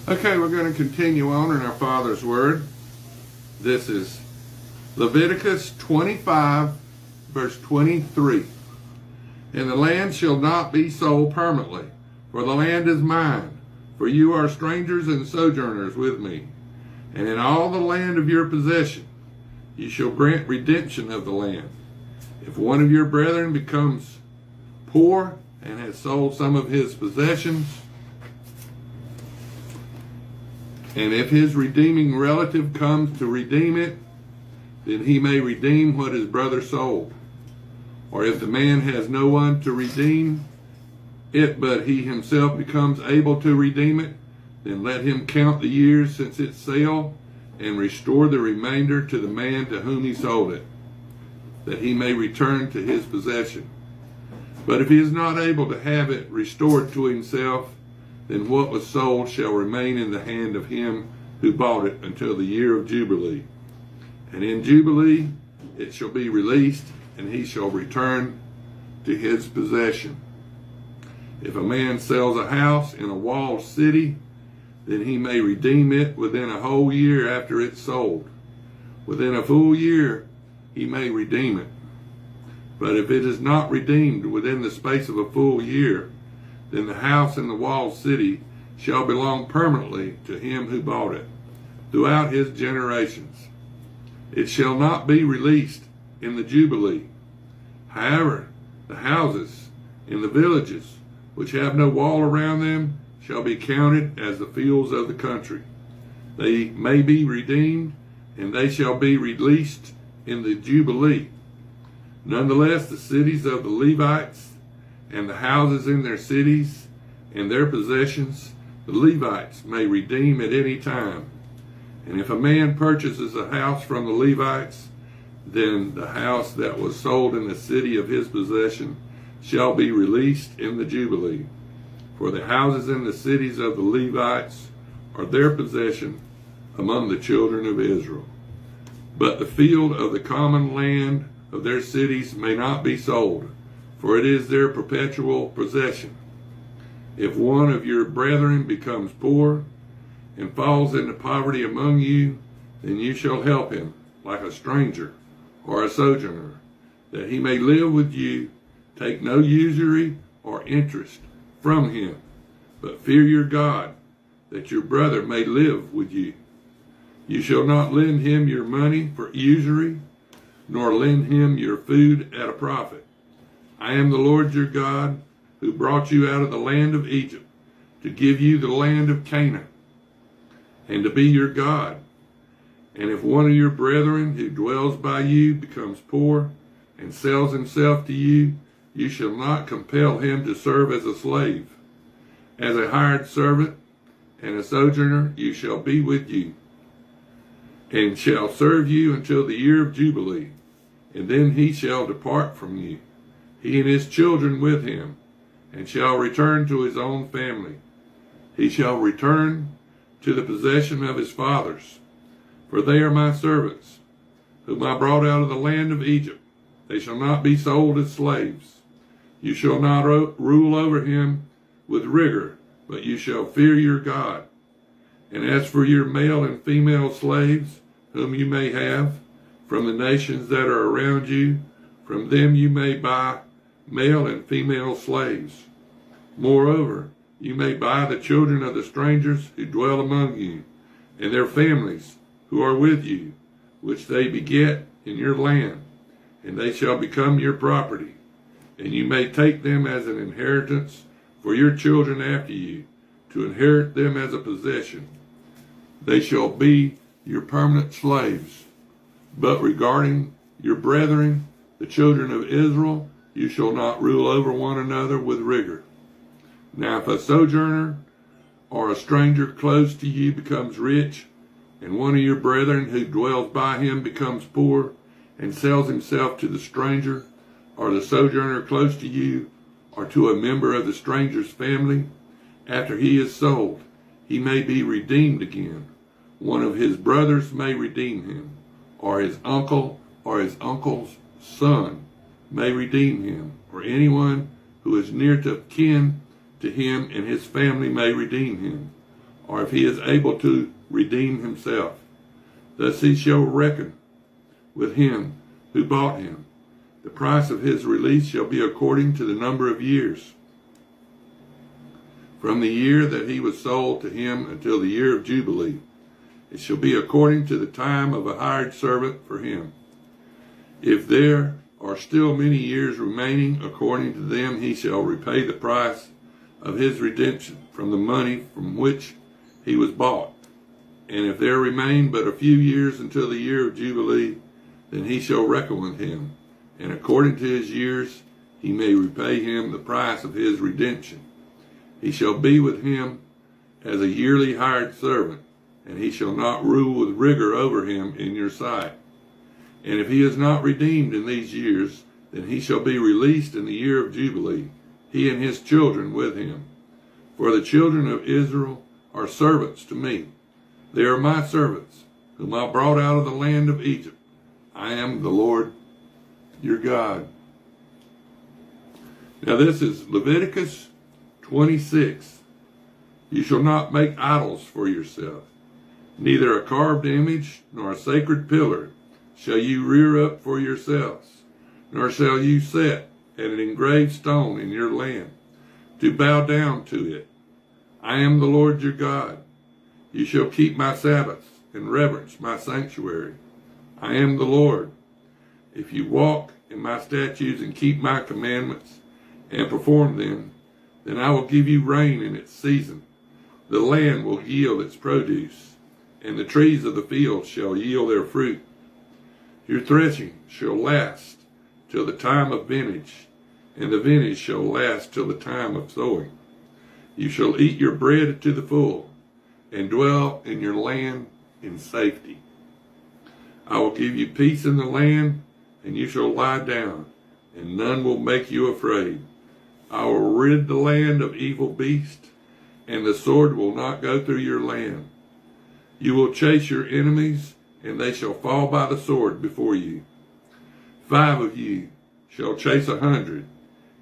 Okay, we're going to continue on in our Father's Word. This is Leviticus 25, verse 23. And the land shall not be sold permanently, for the land is mine, for you are strangers and sojourners with me. And in all the land of your possession, you shall grant redemption of the land. If one of your brethren becomes poor and has sold some of his possessions, and if his redeeming relative comes to redeem it, then he may redeem what his brother sold. Or if the man has no one to redeem it, but he himself becomes able to redeem it, then let him count the years since its sale and restore the remainder to the man to whom he sold it, that he may return to his possession. But if he is not able to have it restored to himself, then what was sold shall remain in the hand of him who bought it until the year of Jubilee. And in Jubilee it shall be released, and he shall return to his possession. If a man sells a house in a walled city, then he may redeem it within a whole year after it's sold. Within a full year he may redeem it. But if it is not redeemed within the space of a full year, then the house in the walled city shall belong permanently to him who bought it, throughout his generations. It shall not be released in the Jubilee. However, the houses in the villages which have no wall around them shall be counted as the fields of the country. They may be redeemed, and they shall be released in the Jubilee. Nonetheless, the cities of the Levites and the houses in their cities and their possessions, the Levites may redeem at any time. And if a man purchases a house from the Levites, then the house that was sold in the city of his possession shall be released in the Jubilee. For the houses in the cities of the Levites are their possession among the children of Israel. But the field of the common land of their cities may not be sold, for it is their perpetual possession. If one of your brethren becomes poor and falls into poverty among you, then you shall help him like a stranger or a sojourner, that he may live with you. Take no usury or interest from him, but fear your God, that your brother may live with you. You shall not lend him your money for usury, nor lend him your food at a profit. I am the Lord your God, who brought you out of the land of Egypt, to give you the land of Canaan, and to be your God. And if one of your brethren who dwells by you becomes poor and sells himself to you, you shall not compel him to serve as a slave. As a hired servant and a sojourner you shall be with you, and shall serve you until the year of Jubilee, and then he shall depart from you, he and his children with him, and shall return to his own family. He shall return to the possession of his fathers, for they are my servants, whom I brought out of the land of Egypt. They shall not be sold as slaves. You shall not rule over him with rigor, but you shall fear your God. And as for your male and female slaves, whom you may have from the nations that are around you, from them you may buy male and female slaves. Moreover, you may buy the children of the strangers who dwell among you, and their families who are with you, which they beget in your land, and they shall become your property. And you may take them as an inheritance for your children after you, to inherit them as a possession. They shall be your permanent slaves. But regarding your brethren, the children of Israel, you shall not rule over one another with rigor. Now if a sojourner or a stranger close to you becomes rich, and one of your brethren who dwells by him becomes poor, and sells himself to the stranger, or the sojourner close to you, or to a member of the stranger's family, after he is sold, he may be redeemed again. One of his brothers may redeem him, or his uncle or his uncle's son may redeem him, or anyone who is near to kin to him and his family may redeem him. or if he is able to redeem himself. Thus he shall reckon with him who bought him. The price of his release shall be according to the number of years, from the year that he was sold to him until the year of Jubilee. It shall be according to the time of a hired servant for him. If there are still many years remaining, according to them he shall repay the price of his redemption from the money from which he was bought. And if there remain but a few years until the year of Jubilee, then he shall reckon with him, and according to his years he may repay him the price of his redemption. He shall be with him as a yearly hired servant, and he shall not rule with rigor over him in your sight. And if he is not redeemed in these years, then he shall be released in the year of Jubilee, he and his children with him. For the children of Israel are servants to me. They are my servants, whom I brought out of the land of Egypt. I am the Lord your God. Now this is Leviticus 26. You shall not make idols for yourself. Neither a carved image nor a sacred pillar shall you rear up for yourselves, nor shall you set at an engraved stone in your land, to bow down to it. I am the Lord your God. You shall keep my Sabbaths and reverence my sanctuary. I am the Lord. If you walk in my statutes and keep my commandments and perform them, then I will give you rain in its season. The land will yield its produce, and the trees of the field shall yield their fruit. Your threshing shall last till the time of vintage, and the vintage shall last till the time of sowing. You shall eat your bread to the full, and dwell in your land in safety. I will give you peace in the land, and you shall lie down, and none will make you afraid. I will rid the land of evil beasts, and the sword will not go through your land. You will chase your enemies, and they shall fall by the sword before you. 5 of you shall chase 100,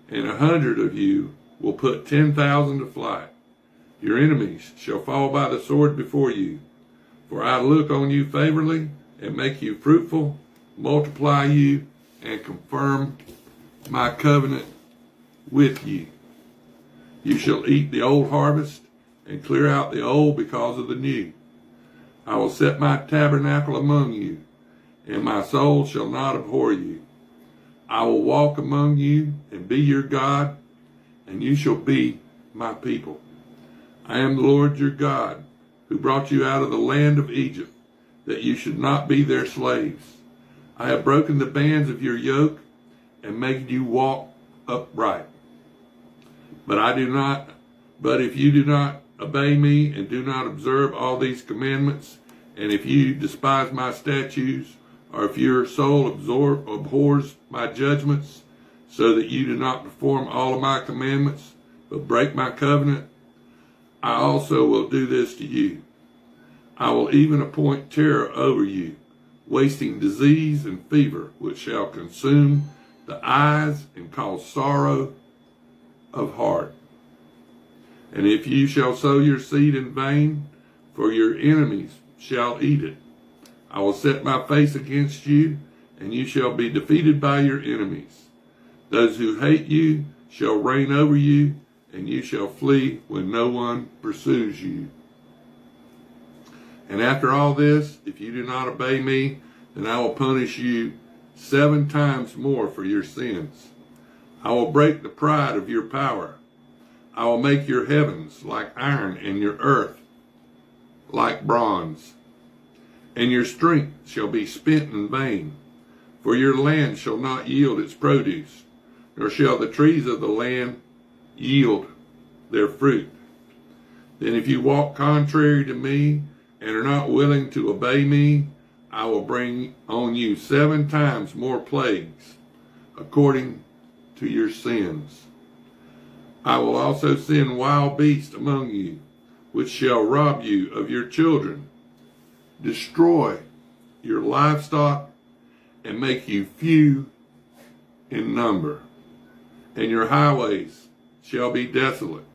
and 100 of you will put 10,000 to flight. Your enemies shall fall by the sword before you. For I look on you favorably, and make you fruitful, multiply you, and confirm my covenant with you. You shall eat the old harvest, and clear out the old because of the new. I will set my tabernacle among you, and my soul shall not abhor you. I will walk among you, and be your God, and you shall be my people. I am the Lord your God, who brought you out of the land of Egypt, that you should not be their slaves. I have broken the bands of your yoke, and made you walk upright. But if you do not obey me and do not observe all these commandments, and if you despise my statutes, or if your soul abhors my judgments, so that you do not perform all of my commandments, but break my covenant, I also will do this to you. I will even appoint terror over you, wasting disease and fever, which shall consume the eyes and cause sorrow of heart. And if you shall sow your seed in vain, for your enemies shall eat it, I will set my face against you, and you shall be defeated by your enemies. Those who hate you shall reign over you, and you shall flee when no one pursues you. And after all this, if you do not obey me, then I will punish you 7 times more for your sins. I will break the pride of your power. I will make your heavens like iron, and your earth like bronze. And your strength shall be spent in vain, for your land shall not yield its produce, nor shall the trees of the land yield their fruit. Then if you walk contrary to me, and are not willing to obey me, I will bring on you 7 times more plagues, according to your sins. I will also send wild beasts among you, which shall rob you of your children, destroy your livestock, and make you few in number. And your highways shall be desolate,